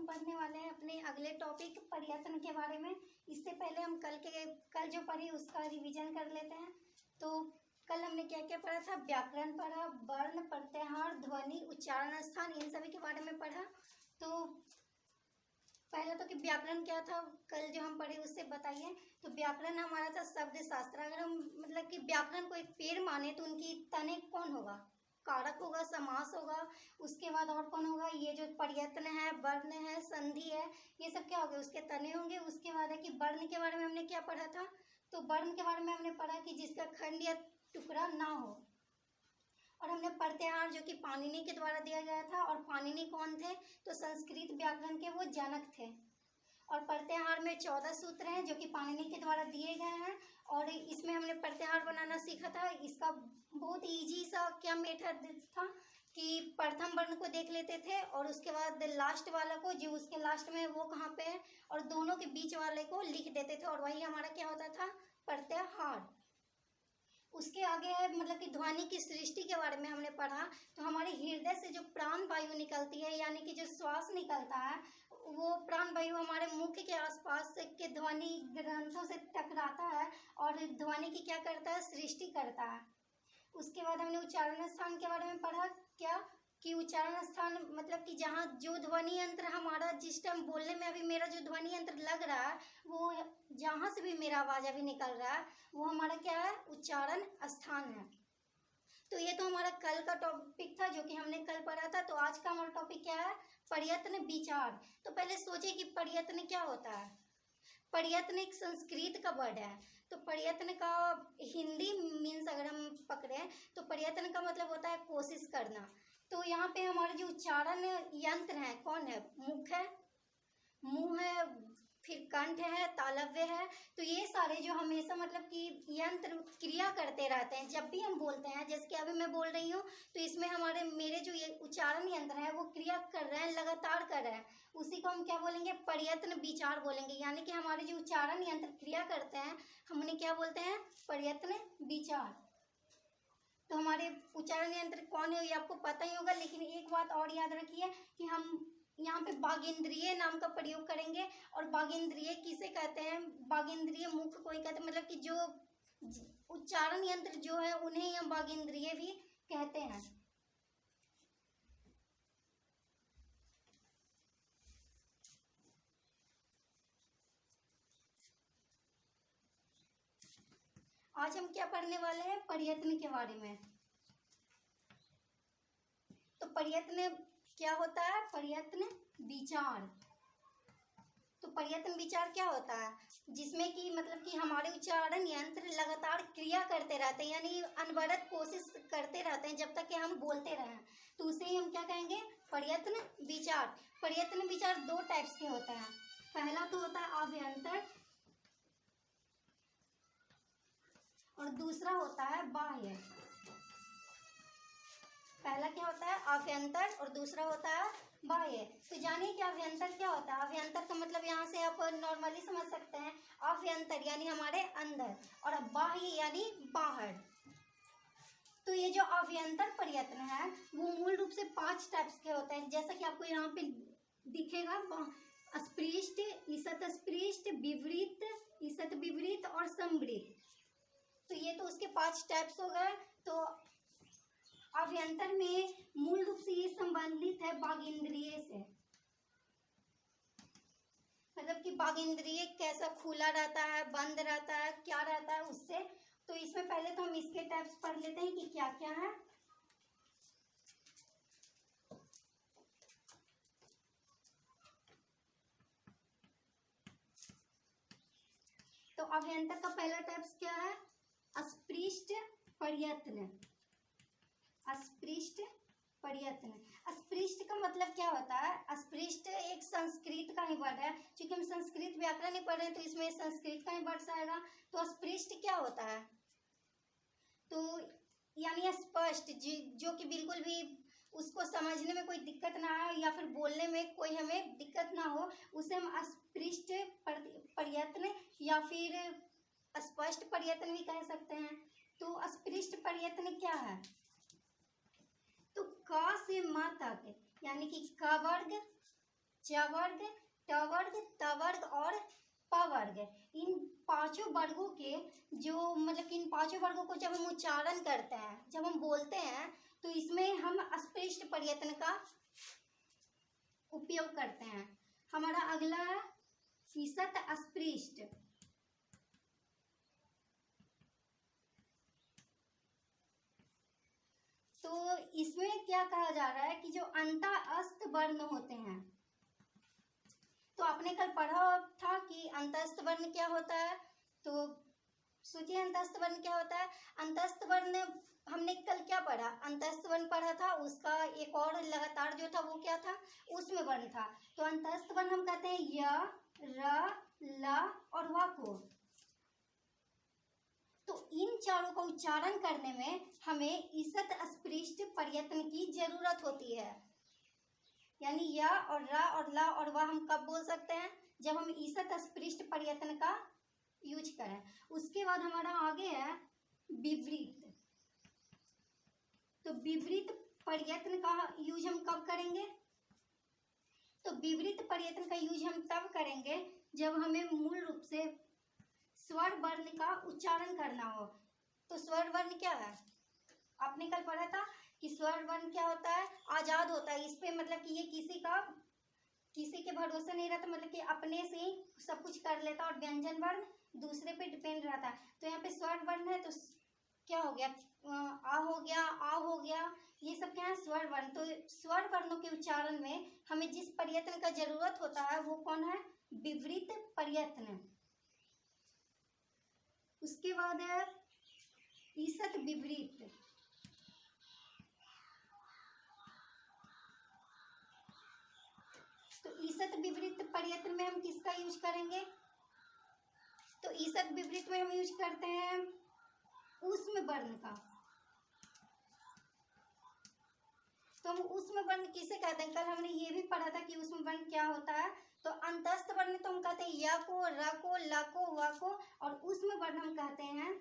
हम पढ़ने वाले हैं अपने अगले टॉपिक प्रयत्न के बारे में। इससे पहले हम कल जो पढ़े उसका रिवीजन कर लेते हैं। तो कल हमने क्या क्या पढ़ा था? व्याकरण पढ़ा, वर्ण, प्रत्याहार, ध्वनि, उच्चारण स्थान, इन सभी के बारे में पढ़ा। तो पहला तो कि व्याकरण क्या था, कल जो हम पढ़े उससे बताइए। तो व्याकरण हमारा था शब्द शास्त्र। अगर हम मतलब कि व्याकरण को एक पेड़ माने तो उनकी तने कौन होगा? कारक होगा, समास होगा, उसके बाद और कौन होगा? ये जो प्रयत्न है, वर्ण है, संधि है, ये सब क्या होंगे? उसके तने होंगे। उसके बाद है कि वर्ण के बारे में हमने क्या पढ़ा था? तो वर्ण के बारे में हमने पढ़ा कि जिसका खंड या टुकड़ा ना हो। और हमने प्रत्याहार जो कि पाणिनि के द्वारा दिया गया था। और पाणिनि कौन थे? तो संस्कृत व्याकरण के वो जनक थे। और प्रत्याहार में 14 सूत्र हैं जो कि पाणिनि के द्वारा दिए गए हैं। और इसमें हमने प्रत्याहार बनाना सीखा था। इसका बहुत इजी सा क्या मेथड था कि प्रथम वर्ण को देख लेते थे और उसके बाद लास्ट वाला को, जो उसके लास्ट में वो कहाँ पे है, और दोनों के बीच वाले को लिख देते थे और वही हमारा क्या होता था? प्रत्याहार। उसके आगे है मतलब कि ध्वनि की सृष्टि के बारे में हमने पढ़ा। तो हमारे हृदय से जो प्राण वायु निकलती है, यानी कि जो श्वास निकलता है, वो प्राण वायु हमारे मुख के आसपास के ध्वनि ग्रंथों से टकराता है और ध्वनि की क्या करता है? सृष्टि करता है। उसके बाद हमने उच्चारण स्थान के बारे में पढ़ा। क्या कि उच्चारण स्थान मतलब कि जहाँ जो ध्वनि यंत्र हमारा जिस टाइम बोलने में, अभी मेरा जो ध्वनि यंत्र लग रहा है, वो जहाँ से भी मेरा आवाज़ अभी निकल रहा है वो हमारा क्या है? उच्चारण स्थान है। तो ये तो हमारा कल का टॉपिक था जो कि हमने कल पढ़ा था। तो आज का हमारा टॉपिक क्या है? प्रयत्न विचार। तो पहले सोचे कि प्रयत्न क्या होता है। प्रयत्न एक संस्कृत का वर्ड है। तो प्रयत्न का हिंदी मीन्स अगर हम पकड़े तो प्रयत्न का मतलब होता है कोशिश करना। तो यहाँ पे हमारे जो उच्चारण यंत्र हैं कौन है? मुख है, मुंह है, फिर कंठ है, तालव्य है। तो ये सारे जो हमेशा मतलब कि यंत्र क्रिया करते रहते हैं जब भी हम बोलते हैं। जैसे कि अभी मैं बोल रही हूँ तो इसमें हमारे मेरे जो ये उच्चारण यंत्र है वो क्रिया कर रहे हैं, लगातार कर रहे हैं। उसी को हम क्या बोलेंगे? प्रयत्न विचार बोलेंगे। यानी कि हमारे जो उच्चारण यंत्र क्रिया करते हैं हम उन्हें क्या बोलते हैं? प्रयत्न विचार। तो हमारे उच्चारण यंत्र कौन है ये आपको पता ही होगा। लेकिन एक बात और याद रखिए कि हम यहाँ पे वागेंद्रिय नाम का प्रयोग करेंगे। और वागेंद्रिय किसे कहते हैं? वागेंद्रिय मुख को ही कहते हैं। मतलब कि जो उच्चारण यंत्र जो है उन्हें हम वागेंद्रिय भी कहते हैं। आज हम क्या पढ़ने वाले हैं? प्रयत्न के बारे में। तो प्रयत्न क्या होता है? प्रयत्न विचार। तो प्रयत्न विचार क्या होता है? जिसमें कि मतलब कि हमारे उच्चारण यंत्र लगातार क्रिया करते रहते हैं, यानी अनवरत कोशिश करते रहते हैं जब तक कि हम बोलते रहें। तो उसे ही हम क्या कहेंगे? प्रयत्न विचार। प्रयत्न विचार दो टाइप्स के होते हैं। पहला तो होता है अभ्यंतर और दूसरा होता है बाह्य। पहला क्या होता है? अभ्यंतर और दूसरा होता है बाह्य। तो जानिए कि अभ्यंतर क्या होता है। अभ्यंतर का मतलब यहाँ से आप नॉर्मली समझ सकते हैं, अभ्यंतर यानी हमारे अंदर, और बाह्य यानी बाहर। तो ये जो अभ्यंतर प्रयत्न है वो मूल रूप से 5 टाइप्स के होते हैं। जैसा कि आपको यहाँ पे दिखेगा, अस्पृष्ट, ईषत् अस्पृष्ट, विवृत, ईषत् विवृत और संवृत। तो ये तो उसके 5 टाइप्स हो गए। तो अभ्यंतर में मूल रूप से ये संबंधित है वागेंद्रिय से। मतलब कि वागेंद्रिय कैसा खुला रहता है, बंद रहता है, क्या रहता है उससे। तो इसमें पहले तो हम इसके टाइप्स पढ़ लेते हैं कि क्या क्या है। तो अभ्यंतर का पहला टाइप्स क्या है? अस्पृष्ट प्रयत्न। अस्पृष्ट प्रयत्न। अस्पृष्ट का मतलब क्या होता है? अस्पृष्ट एक संस्कृत का ही वर्ड है। क्योंकि हम संस्कृत व्याकरण ही पढ़ रहे हैं तो इसमें संस्कृत का ही वर्ड आएगा। तो अस्पृष्ट क्या होता है? तो यानी स्पष्ट, जो कि बिल्कुल भी उसको समझने में कोई दिक्कत ना आए या फिर बोलने में कोई हमें दिक्कत ना हो, उसे हम अस्पृष्ट प्रयत्न या फिर स्पष्ट प्रयत्न भी कह सकते हैं। तो अस्पृष्ट प्रयत्न क्या है? तो क से म तक यानी कि क वर्ग, च वर्ग, ट वर्ग, त वर्ग और प वर्ग। इन पांचों वर्गों के जो मतलब कि इन पांचों वर्गों को जब हम उच्चारण करते हैं, जब हम बोलते हैं, तो इसमें हम अस्पृष्ट प्रयत्न का उपयोग करते हैं। हमारा अगला है ईसत अस्पृष्ट। तो इसमें क्या कहा जा रहा है कि जो अंतःस्थ वर्ण होते हैं, तो आपने कल पढ़ा था कि अंतःस्थ वर्ण क्या होता है। तो सोचिए अंतःस्थ वर्ण क्या होता है। अंतःस्थ वर्ण हमने कल क्या पढ़ा, अंतःस्थ वर्ण पढ़ा था, उसका एक और लगातार जो था वो क्या था, उसमें वर्ण था। तो अंतःस्थ वर्ण हम कहते हैं य, र, ल और व को। तो इन चारों का उच्चारण करने में हमें ईसत अस्पृष्ट प्रयत्न की जरूरत होती है। यानी य और र और ल और व हम कब बोल सकते हैं, जब हम ईसत अस्पृष्ट प्रयत्न का यूज करें। उसके बाद हमारा आगे है विपरीत। तो विपरीत प्रयत्न का यूज हम कब करेंगे, तो विपरीत प्रयत्न का यूज हम तब करेंगे जब हमें मूल रूप से स्वर वर्ण का उच्चारण करना हो। तो स्वर वर्ण क्या है, आपने कल पढ़ा था कि स्वर वर्ण क्या होता है, आजाद होता है। इस पे मतलब कि ये किसी के भरोसे नहीं रहता, मतलब कि अपने से ही सब कुछ कर लेता, और व्यंजन वर्ण दूसरे पे डिपेंड रहता है। तो यहाँ पे स्वर वर्ण है, तो क्या हो गया, आ हो गया, आ हो गया, ये सब क्या है, स्वर वर्ण। तो स्वर वर्णों के उच्चारण में हमें जिस प्रयत्न का जरूरत होता है वो कौन है, विपरीत प्रयत्न। उसके बाद है ईसत विपरीत। तो ईसत विपरीत प्रयत्न में हम किसका यूज करेंगे, तो ईसत विपरीत में हम यूज करते हैं ऊष्म वर्ण का। तो हम ऊष्म वर्ण किसे कहते हैं, कल हमने ये भी पढ़ा था कि ऊष्म वर्ण क्या होता है। तो अंतस्थ वर्ण तो हम कहते हैं य को, र को, ल को, व को, और ऊष्म वर्ण हम कहते हैं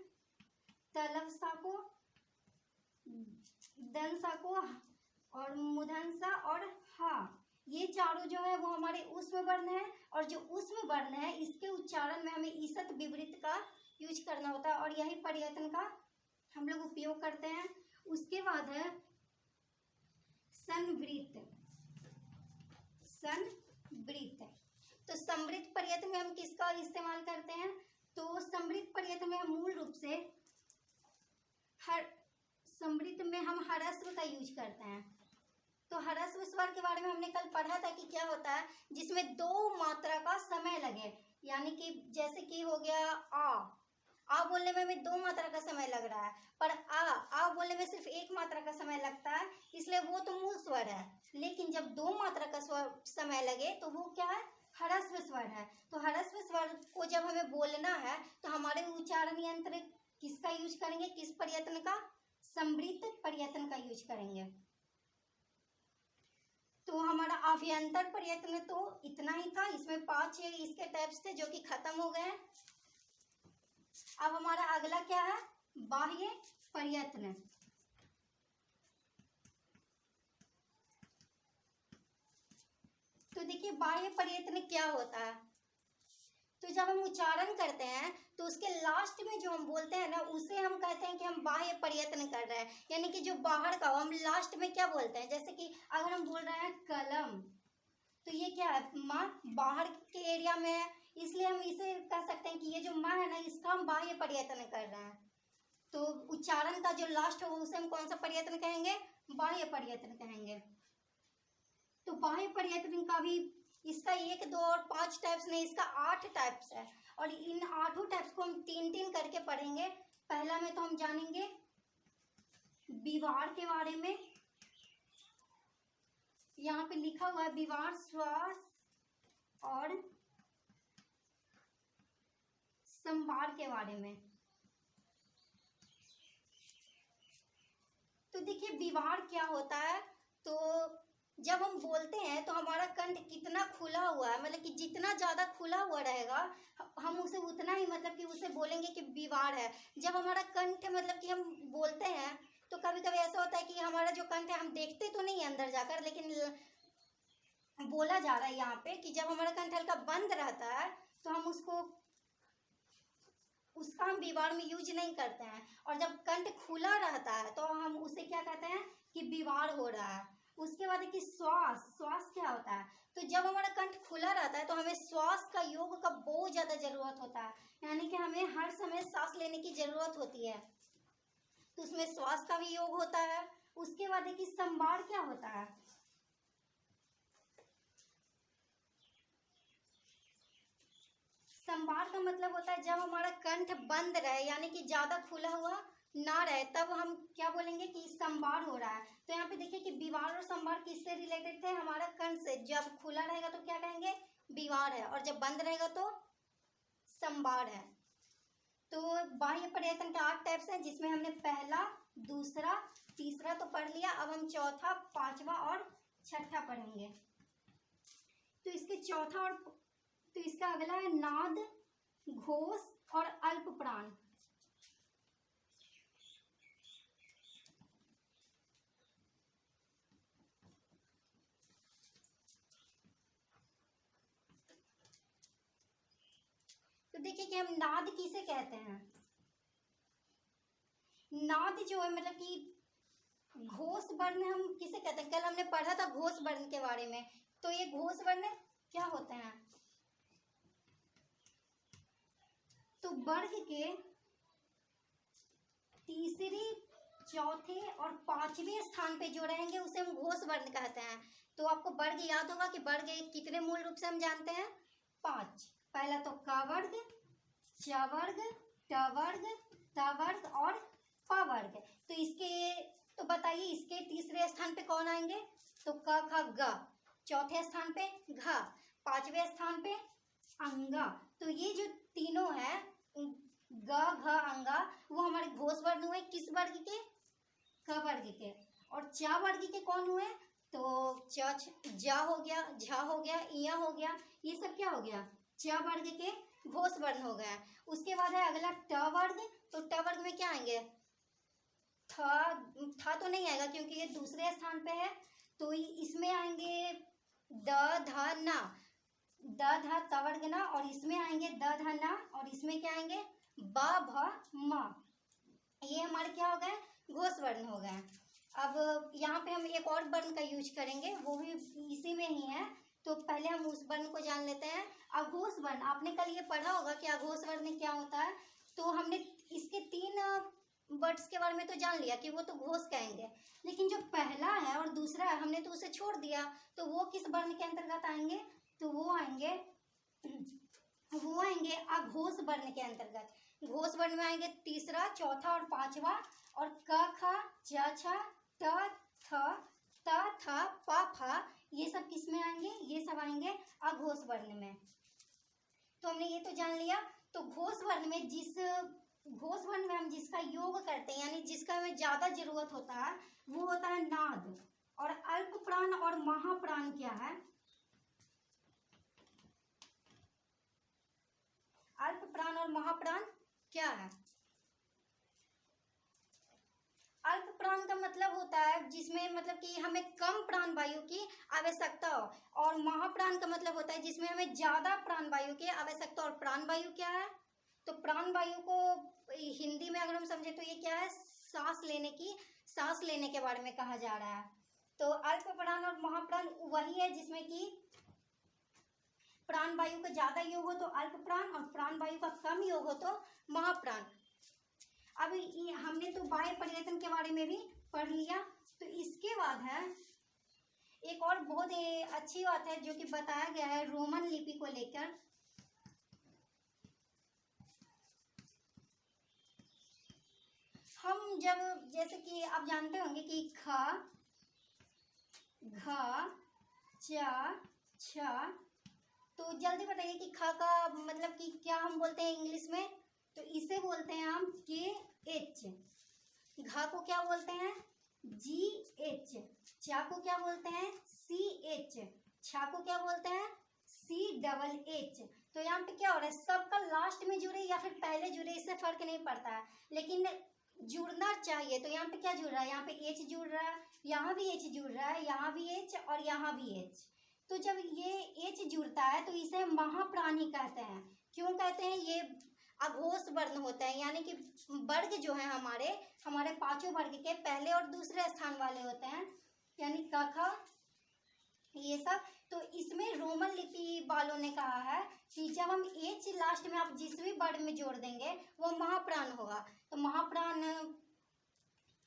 तलवसा को, दंसा को और मुधंसा और हा। ये चारों जो है वो हमारे ऊष्म वर्ण है, और जो ऊष्म वर्ण है इसके उच्चारण में हमें ईसत विपरीत का यूज करना होता है, और यही प्रयत्न का हम लोग उपयोग करते हैं। उसके बाद है संवृत। संवृत, तो संवृत प्रयत्न में हम किसका इस्तेमाल करते हैं, तो संवृत प्रयत्न में हम मूल रूप से संवृत में हम ह्रस्व का यूज करते हैं। तो ह्रस्व स्वर के बारे में हमने कल पढ़ा था कि क्या होता है, जिसमें दो मात्रा का समय लगे। यानी कि जैसे कि हो गया आ बोलने में हमें दो मात्रा का समय लग रहा है, पर आ बोलने में सिर्फ एक मात्रा का समय लगता है, इसलिए वो तो मूल स्वर है। लेकिन जब दो मात्रा का समय लगे तो वो क्या है, ह्रस्व स्वर है। तो ह्रस्व स्वर को जब हमें बोलना है तो हमारे उच्चारण यंत्र किसका यूज करेंगे, किस प्रयत्न का, संवृत प्रयत्न का यूज करेंगे। तो हमारा अभ्यंतर प्रयत्न तो इतना ही था, इसमें 5 इसके टाइप्स थे जो कि खत्म हो गए। अब हमारा अगला क्या है, बाह्य प्रयत्न। तो देखिए बाह्य प्रयत्न क्या होता है, तो जब हम उच्चारण करते हैं तो उसके लास्ट में जो हम बोलते हैं ना, उसे हम कहते हैं कि हम बाह्य प्रयत्न कर रहे हैं। यानी कि जो बाहर का हम लास्ट में क्या बोलते हैं, जैसे कि अगर हम बोल रहे हैं कलम, तो ये क्या है, माँ बाहर के एरिया में है, इसलिए हम इसे कह सकते हैं कि ये जो माँ है ना, इसका हम बाह्य प्रयत्न कर रहे हैं। तो उच्चारण का जो लास्ट हो उसे हम कौन सा प्रयत्न कहेंगे, बाह्य प्रयत्न कहेंगे। तो बाह्य प्रयत्न का भी इसका 1, 2 और 5 टाइप्स नहीं, इसका 8 टाइप्स है, और इन 8 टाइप्स को हम 3-3 करके पढ़ेंगे। पहला में तो हम जानेंगे विवार के बारे में। यहाँ पे लिखा हुआ है विवार श्वास और संवार के बारे में। तो देखिए विवार क्या होता है, तो जब हम बोलते हैं तो हमारा कंठ कितना खुला हुआ है, मतलब कि जितना ज़्यादा खुला हुआ रहेगा हम उसे उतना ही मतलब कि उसे बोलेंगे कि विवार है। जब हमारा कंठ मतलब कि हम बोलते हैं तो कभी कभी ऐसा होता है कि हमारा जो कंठ है हम देखते तो नहीं अंदर जाकर, लेकिन बोला जा रहा है यहाँ पे कि जब हमारा कंठ हल्का बंद रहता है तो हम उसका हम विवाह में यूज नहीं करते हैं, और जब कंठ खुला रहता है तो हम उसे क्या कहते हैं कि विवाह हो रहा है। उसके बाद कि श्वास, श्वास क्या होता है, तो जब हमारा कंठ खुला रहता है तो हमें श्वास का योग का बहुत ज्यादा जरूरत होता है, यानी कि हमें हर समय सांस लेने की जरूरत होती है, तो उसमें श्वास का भी योग होता है। उसके बाद कि संवार क्या होता है, संवार का मतलब होता है जब हमारा कंठ बंद रहे, यानी कि ज्यादा खुला हुआ ना रहे, तब हम क्या बोलेंगे कि संवार हो रहा है। तो यहाँ पे देखिए कि विवाह और संवार किससे रिलेटेड थे, हमारा कंठ से। जब खुला रहेगा तो क्या कहेंगे, विवाह है, और जब बंद रहेगा तो संवार है। तो बाह्य पर्यटन के 8 टाइप्स हैं, जिसमें हमने पहला, दूसरा, तीसरा तो पढ़ लिया। अब हम चौथा, पांचवा और छठा पढ़ेंगे। तो इसके चौथा और तो इसका अगला है नाद, घोष और अल्प प्राण। तो देखिए कि हम नाद किसे कहते हैं। नाद जो है मतलब कि घोष वर्ण हम किसे कहते हैं, कल हमने पढ़ा था घोष वर्ण के बारे में। तो ये घोष वर्ण क्या होते हैं, तो वर्ग के तीसरे, चौथे और पांचवें स्थान पे जो रहेंगे उसे हम घोष वर्ण कहते हैं। तो आपको वर्ग याद होगा कि वर्ग कितने मूल रूप से हम जानते हैं, 5। पहला तो क वर्ग, च वर्ग, ट वर्ग, त वर्ग और प वर्ग। तो इसके तो बताइए इसके तीसरे स्थान पे कौन आएंगे, तो क ख ग, चौथे स्थान पे घ, पांचवें स्थान पे अंगा। तो ये जो तीनों है ग घ अंगा, वो हमारे घोष वर्ण हुए किस वर्ग के, क वर्ग के। और च वर्ग के कौन हुए, तो जा हो गया, झा हो गया, इया हो गया, ये सब क्या हो गया, च वर्ग के घोष वर्ण हो गया। उसके बाद है अगला ट वर्ग। तो ट वर्ग में क्या आएंगे, था तो नहीं आएगा क्योंकि ये दूसरे स्थान पे है। तो इसमें आएंगे द ध न, द ध त वर्ग ना, और इसमें आएंगे द ध न, और इसमें क्या आएंगे ब भ म। ये हमारे क्या हो गए, घोष वर्ण हो गए। अब यहाँ पे हम एक और वर्ण का यूज करेंगे, वो भी इसी में ही है। तो पहले हम उस वर्ण को जान लेते हैं। अघोष वर्ण, आपने कल ये पढ़ा होगा कि अघोष वर्ण क्या होता है। तो हमने इसके 3 वर्ड्स के बारे में तो जान लिया कि वो तो घोष कहेंगे, लेकिन जो पहला है और दूसरा है हमने तो उसे छोड़ दिया। तो वो किस वर्ण के अंतर्गत आएंगे, तो वो आएंगे अघोष वर्ण के अंतर्गत। घोष वर्ण में आएंगे तीसरा, चौथा और पांचवा। और क ख च छ ट थ त थ प फ, ये सब किस में आएंगे, ये सब आएंगे अघोष वर्ण में। तो हमने ये तो जान लिया। तो घोष वर्ण में हम जिसका योग करते हैं, यानी जिसका हमें ज्यादा जरूरत होता है, वो होता है नाद। और अल्प प्राण और महाप्राण क्या है, अल्प प्राण और महाप्राण क्या है। अल्प प्राण का मतलब होता है जिसमें मतलब कि हमें कम प्राण वायु की आवश्यकता हो, और महाप्राण का मतलब होता है जिसमें हमें ज्यादा प्राण वायु की आवश्यकता। और प्राण वायु क्या है, तो प्राण वायु को हिंदी में अगर हम समझे तो ये क्या है, सांस लेने के बारे में कहा जा रहा है। तो अल्प प्राण और महाप्राण वही है जिसमें कि प्राण वायु का ज्यादा योग हो तो अल्प प्राण, और प्राण वायु का कम योग हो तो महाप्राण। अब हमने तो बाह्य परिवर्तन के बारे में भी पढ़ लिया। तो इसके बाद है एक और बहुत अच्छी बात है जो कि बताया गया है रोमन लिपि को लेकर। हम जब जैसे कि आप जानते होंगे कि ख घ च छ, तो जल्दी बताइए कि ख का मतलब कि क्या हम बोलते हैं इंग्लिश में, तो इसे बोलते हैं हम KH। घ को क्या बोलते हैं GH, चा को क्या बोलते हैं CH, छा को क्या बोलते हैं CHH। तो यहाँ पे क्या हो रहा है, सबका लास्ट में जुड़े या फिर पहले जुड़े इससे फर्क नहीं पड़ता है, लेकिन जुड़ना चाहिए। तो यहाँ पे क्या जुड़ रहा है, यहाँ पे H जुड़ रहा है, यहाँ भी H जुड़ रहा है, यहाँ भी H और यहाँ भी H। तो जब ये एच जुड़ता है तो इसे महाप्राणी कहते हैं। क्यों कहते हैं? ये अघोष वर्ण होता है, यानी कि वर्ग जो है हमारे पांचों वर्ग के पहले और दूसरे स्थान वाले होते हैं, यानी क ख ये सब। तो इसमें रोमन लिपि वालों ने कहा है कि जब हम एच लास्ट में आप जिस भी वर्ड में जोड़ देंगे वो महाप्राण होगा। तो महाप्राण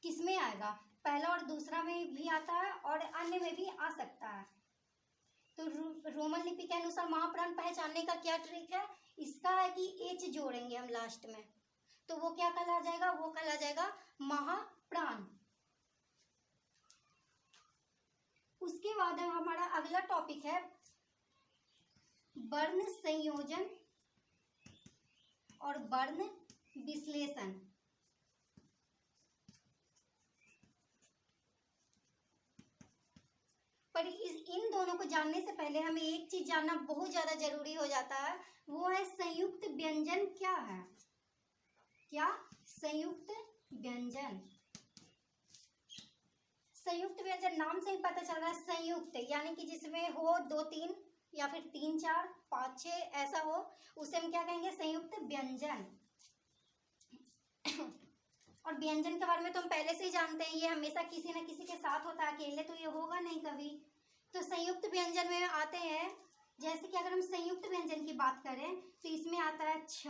किस में आएगा? पहला और दूसरा में भी आता है और अन्य में भी आ सकता है। तो रोमन लिपि के अनुसार महाप्राण पहचानने का क्या ट्रिक है? इसका है कि एच जोड़ेंगे हम लास्ट में, तो वो क्या कहला जाएगा? वो कहला जाएगा महाप्राण। उसके बाद हमारा अगला टॉपिक है वर्ण संयोजन और वर्ण विश्लेषण। पर इन दोनों को जानने से पहले हमें एक चीज जानना बहुत ज्यादा जरूरी हो जाता है, वो है संयुक्त व्यंजन क्या है? क्या? संयुक्त व्यंजन। संयुक्त व्यंजन नाम से ही पता चल रहा है संयुक्त, यानी कि जिसमें हो 2 3 या फिर 3 4 5 6 ऐसा हो, उसे हम क्या कहेंगे? संयुक्त व्यंजन। और व्यंजन के बारे में तो हम पहले से ही जानते हैं, ये हमेशा किसी न किसी के साथ होता है, अकेले तो ये होगा नहीं कभी। तो संयुक्त व्यंजन में आते हैं, जैसे कि अगर हम संयुक्त व्यंजन की बात करें तो इसमें आता है छ,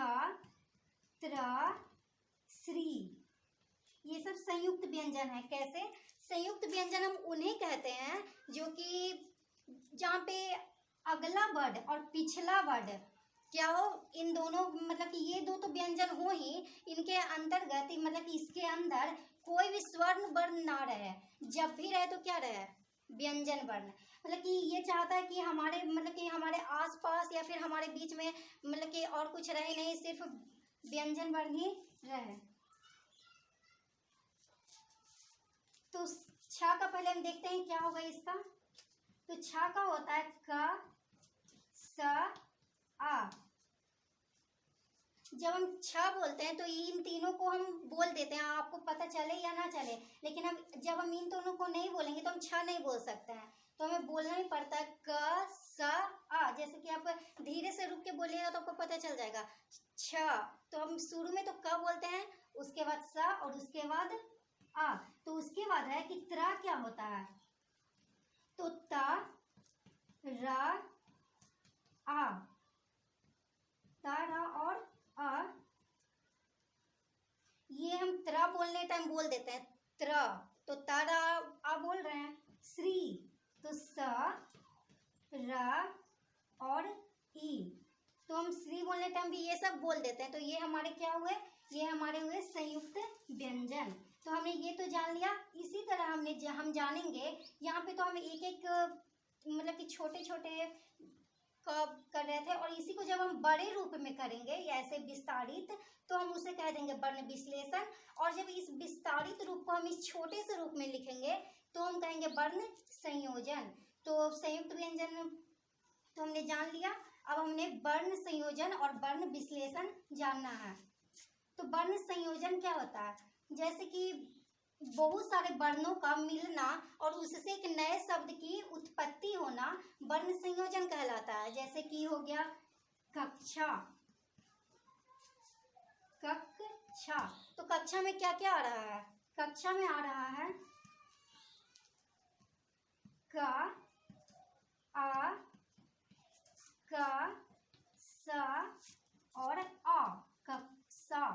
त्र, श्री, ये सब संयुक्त व्यंजन है। कैसे? संयुक्त व्यंजन हम उन्हें कहते हैं जो कि जहाँ पे अगला वर्ड और पिछला वर्ड क्या हो, इन दोनों मतलब कि ये दो तो व्यंजन हो ही, इनके अंतर्गत मतलब कि इसके अंदर कोई भी स्वर्ण वर्ण ना रहे, जब भी रहे तो क्या रहे? व्यंजन वर्ण। मतलब कि ये चाहता है कि हमारे आसपास या फिर हमारे बीच में मतलब कि और कुछ रहे नहीं, सिर्फ व्यंजन वर्ण ही रहे। तो छ का पहले हम देखते हैं क्या होगा इसका। तो छ का होता है क, स, आ। जब हम छ बोलते हैं तो इन तीनों को हम बोल देते हैं, आपको पता चले या ना चले, लेकिन जब हम इन दोनों को नहीं बोलेंगे तो हम छ नहीं बोल सकते हैं, तो हमें बोलना ही पड़ता है क, स, आ। जैसे कि आप धीरे से रुक के बोलिएगा तो आपको पता चल जाएगा। छ तो हम शुरू में तो क बोलते हैं, उसके बाद स और उसके बाद आ। तो उसके बाद है कि त्र क्या होता है? तो त, र, आ, त, र और आ, ये हम त्र बोलने टाइम बोल देते हैं त्र, तो तारा आ बोल रहे हैं। श्री तो स, र और ई, तो हम श्री बोलने टाइम भी ये सब बोल देते हैं। तो ये हमारे क्या हुए? ये हमारे हुए संयुक्त व्यंजन। तो हमने ये तो जान लिया। इसी तरह हम जानेंगे, यहाँ पे तो हम एक एक मतलब कि छोटे छोटे कर रहे थे, और इसी को जब हम बड़े रूप में करेंगे या ऐसे विस्तारित, तो हम उसे कह देंगे वर्ण विश्लेषण। और जब इस विस्तारित रूप को हम इस छोटे से रूप में लिखेंगे तो हम कहेंगे वर्ण संयोजन। तो संयुक्त व्यंजन तो हमने जान लिया, अब हमने वर्ण संयोजन और वर्ण विश्लेषण जानना है। तो वर्ण संयोजन क्या होता है? जैसे कि बहुत सारे वर्णों का मिलना और उससे एक नए शब्द की उत्पत्ति होना वर्ण संयोजन कहलाता है। जैसे कि हो गया कक्षा, कक्षा। तो कक्षा में क्या क्या आ रहा है? कक्षा में आ रहा है क, आ, क, स और आ, कक्षा।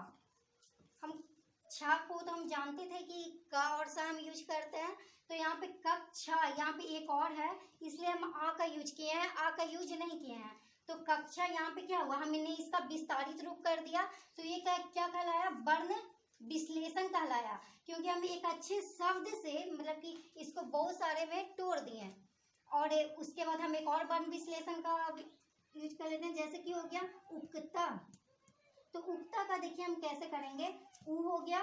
हम छ को तो हम जानते थे कि क और स हम यूज करते हैं, तो यहाँ पे कक्षा, यहाँ पे एक और है इसलिए हम आ का यूज किए हैं, आ का यूज नहीं किए हैं। तो कक्षा यहाँ पे क्या हुआ? हमने इसका विस्तारित रूप कर दिया, तो ये क्या कहलाया? वर्ण विश्लेषण कहलाया, क्योंकि हम एक अच्छे शब्द से मतलब कि इसको बहुत सारे में तोड़ दिए। और उसके बाद हम एक और वर्ण विश्लेषण का यूज कर लेते हैं, जैसे कि हो गया उक्ता। तो उक्ता का देखिए हम कैसे करेंगे। उ हो गया,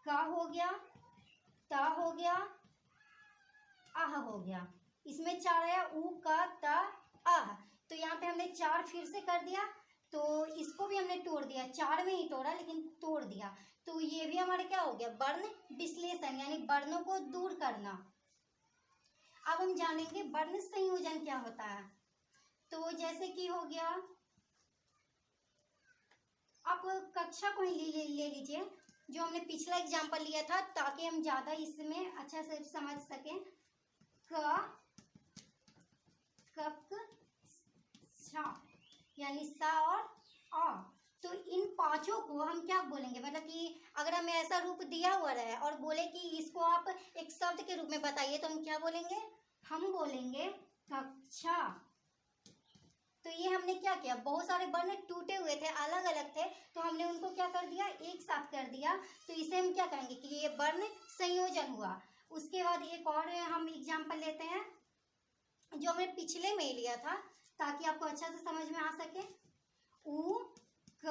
का हो गया, ता हो गया, आह हो गया। इसमें 4 आया, उ, का, ता, आह। तो यहाँ पे हमने 4 फिर से कर दिया, तो इसको भी हमने तोड़ दिया, 4 में ही तोड़ा लेकिन तोड़ दिया। तो ये भी हमारे क्या हो गया? वर्ण विश्लेषण, यानी वर्णों को दूर करना। अब हम जानेंगे वर्ण संयोजन क्या होता है। तो जैसे कि हो गया, आप कक्षा को ही ले लीजिए जो हमने पिछला एग्जाम्पल लिया था, ताकि हम ज्यादा इसमें अच्छा से समझ सकें। कक्षा यानी सा और आ, तो इन पांचों को हम क्या बोलेंगे, मतलब कि अगर हमें ऐसा रूप दिया हुआ रहे और बोले कि इसको आप एक शब्द के रूप में बताइए, तो हम क्या बोलेंगे, हम बोलेंगे कक्षा। तो ये हमने क्या किया, बहुत सारे वर्ण टूटे हुए थे, अलग अलग थे, तो हमने उनको क्या कर दिया, एक साथ कर दिया। तो इसे हम क्या कहेंगे कि ये वर्ण संयोजन हुआ। उसके बाद एक और हम एग्जाम्पल लेते हैं जो हमने पिछले में ही लिया था, ताकि आपको अच्छा से समझ में आ सके। उ क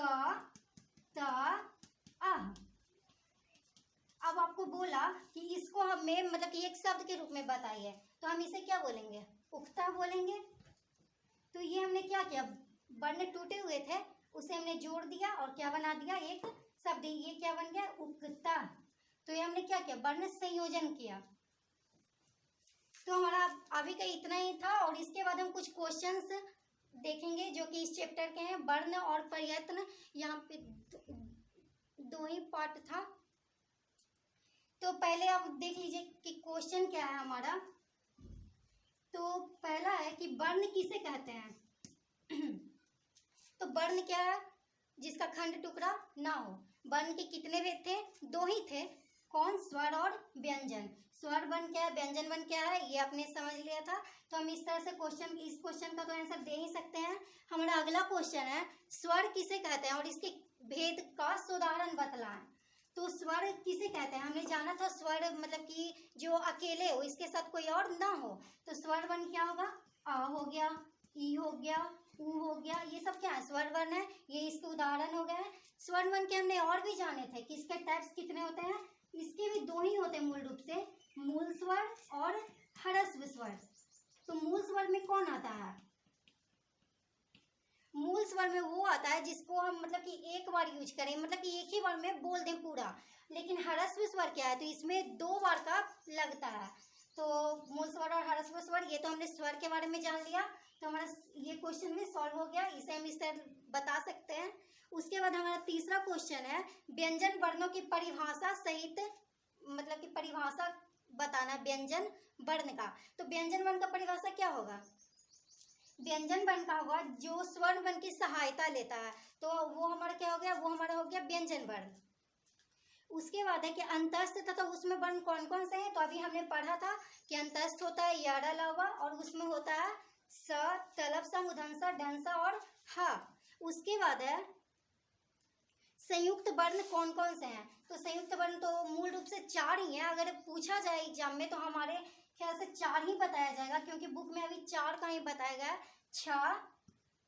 त अह। अब आपको बोला कि इसको हमें मतलब कि एक शब्द के रूप में बताइए, तो हम इसे क्या बोलेंगे, उक्ता बोलेंगे। तो ये हमने क्या किया, वर्ण टूटे हुए थे, उसे हमने जोड़ दिया और क्या बना दिया, एक शब्द। ये क्या बन गया, उक्ता। तो ये हमने क्या किया, वर्ण संयोजन किया। तो हमारा अभी का इतना ही था, और इसके बाद हम कुछ क्वेश्चंस देखेंगे जो कि इस चैप्टर के हैं, वर्ण और प्रयत्न। यहाँ पे दो ही पार्ट था। तो पहले आप देख लीजिए कि क्वेश्चन क्या है हमारा। तो पहला है कि वर्ण किसे कहते हैं। तो वर्ण क्या है, जिसका खंड टुकड़ा ना हो। वर्ण के कितने भेद थे, दो ही थे। कौन, स्वर और व्यंजन। स्वर वर्ण क्या है, व्यंजन वर्ण क्या है, ये आपने समझ लिया था। तो हम इस तरह से इस क्वेश्चन का तो आंसर दे ही सकते हैं। हमारा अगला क्वेश्चन है, स्वर किसे कहते हैं और इसके भेद का उदाहरण बतलाएं। तो स्वर किसे कहते हैं, हमने जाना था स्वर मतलब कि जो अकेले हो, इसके साथ कोई और ना हो। तो स्वर वर्ण क्या होगा, अ हो गया, ई हो गया, उ हो गया, ये सब क्या है, स्वर वर्ण है। ये इसके उदाहरण हो गए। स्वर वर्ण के हमने और भी जाने थे कि इसके टाइप्स कितने होते हैं। इसके भी दो ही होते हैं मूल रूप से, मूल स्वर और ह्रस्व स्वर। तो मूल स्वर में कौन आता है, मूल स्वर में वो आता है जिसको हम मतलब कि एक बार यूज करें, मतलब कि एक ही बार में बोल दें पूरा। लेकिन ह्रस्व स्वर क्या है, तो इसमें दो बार का लगता है। तो मूल स्वर और ह्रस्व स्वर, ये तो हमने स्वर के बारे में जान लिया। तो हमारा ये क्वेश्चन भी सॉल्व हो गया, इसे हम इस तरह बता सकते हैं। उसके बाद हमारा तीसरा क्वेश्चन है, व्यंजन वर्णों की परिभाषा सहित, मतलब कि परिभाषा बताना व्यंजन वर्ण का। तो व्यंजन वर्ण का परिभाषा क्या होगा, व्यंजन वर्ण का होगा जो स्वर वर्ण की सहायता लेता है। तो वो हमारा क्या हो गया, वो हमारा हो गया व्यंजन वर्ण। उसके बाद है कि अंतस्थ तथा उसमें वर्ण कौन कौन से हैं। तो अभी हमने पढ़ा था कि अंतस्थ होता है यारा लावा, और उसमें होता है स, तलब सा, मुधंसा, ढंसा और हा। उसके बाद है संयुक्त वर्ण कौन कौन से हैं। तो संयुक्त वर्ण तो मूल रूप से चार ही हैं। अगर पूछा जाए एग्जाम में तो हमारे ख्याल से चार ही बताया जाएगा, क्योंकि बुक में अभी चार का ही बताया गया, छ,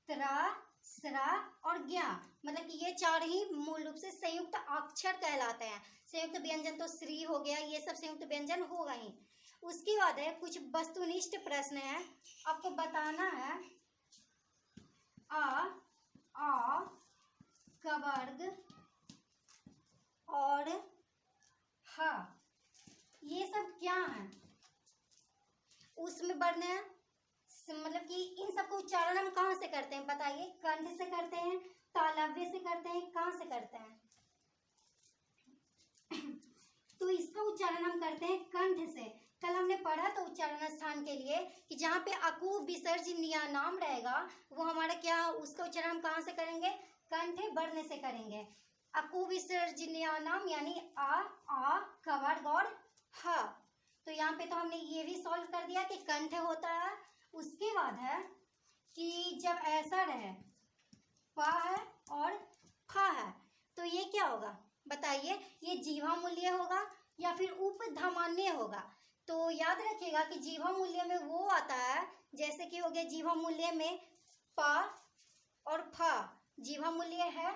त्रा, स्रा और ज्ञा। मतलब कि ये चार ही मूल रूप से संयुक्त अक्षर कहलाते हैं। संयुक्त व्यंजन तो श्री हो गया, ये सब संयुक्त व्यंजन होगा ही। उसके बाद है कुछ वस्तुनिष्ठ प्रश्न है, आपको बताना है आ का वर्ग और हा, ये सब क्या है, उसमें वर्ण है। मतलब कि इन सबको उच्चारण हम कहाँ से करते हैं बताइए, कंठ से करते हैं, तालव्य से करते हैं, कहाँ से करते हैं। तो इसका उच्चारण हम करते हैं कंठ से। कल हमने पढ़ा था उच्चारण स्थान के लिए कि जहाँ पे अकु विसर्जनीय नाम रहेगा वो हमारा क्या, उसका उच्चारण हम कहाँ से करेंगे, कंठ वर्ण से करेंगे। अकु विसर्जनीय नाम यानी आ का वर्ग और हा। तो यहाँ पे तो हमने ये भी सॉल्व कर दिया कि कंठ होता है। उसके बाद है कि जब ऐसा रहे पा है और फा है, तो ये क्या होगा बताइए, ये जीवा मूल्य होगा या फिर उपधमान्य होगा। तो याद रखिएगा कि जीवा मूल्य में वो आता है, जैसे कि हो गया जीवा मूल्य में पा और फा, जीवा मूल्य है,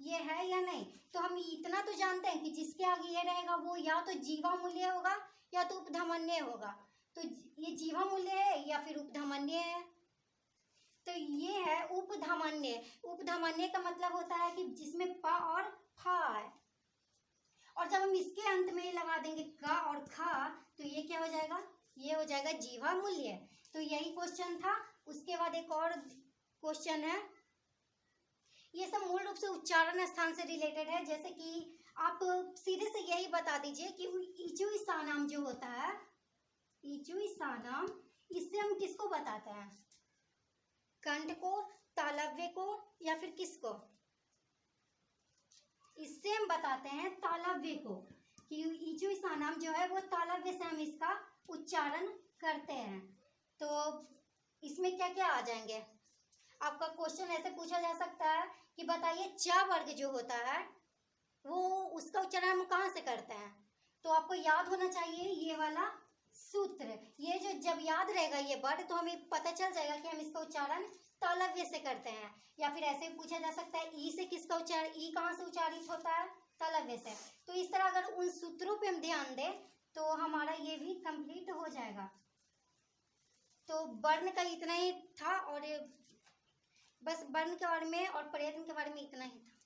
ये है या नहीं। तो हम इतना तो जानते हैं कि जिसके आगे ये रहेगा वो या तो जीवा मूल्य होगा या तो उपधमान्य होगा। तो ये जीवा मूल्य है या फिर उपधमान्य है, तो ये है उपधमान्य। उपधमान्य का मतलब होता है कि जिसमें पा और फा है, और जब हम इसके अंत में लगा देंगे का और खा, तो ये क्या हो जाएगा, ये हो जाएगा जीवा मूल्य। तो यही क्वेश्चन था। उसके बाद एक और क्वेश्चन है, ये सब मूल रूप से उच्चारण स्थान से रिलेटेड है। जैसे कि आप सीधे से यही बता दीजिए कि ईचु स्थानम जो होता है, ईचु स्थानम, इससे हम किसको बताते हैं? कंठ को, तालव्य को, या फिर किसको? इससे हम बताते हैं तालव्य को, कि ईचु स्थानम जो है वो तालव्य से हम इसका उच्चारण करते हैं। तो इसमें क्या क्या आ जाएंगे? आपका क्वेश्चन ऐसे पूछा जा सकता है कि बताइए च वर्ग जो होता है वो उसका उच्चारण हम कहाँ से करते हैं? तो आपको याद होना चाहिए ये वाला सूत्र। ये जो जब याद रहेगा ये वर्ड, तो हमें पता चल जाएगा कि हम इसका उच्चारण तालव्य से करते हैं। या फिर ऐसे पूछा जा सकता है ई से किसका उच्चारण, ई कहाँ से उच्चारित होता है? तालव्य से। तो इस तरह अगर उन सूत्रों पे हम ध्यान दें तो हमारा ये भी कंप्लीट हो जाएगा। तो वर्ण का इतना ही था, और बस वर्ण के बारे में और प्रयत्न के बारे में इतना ही था।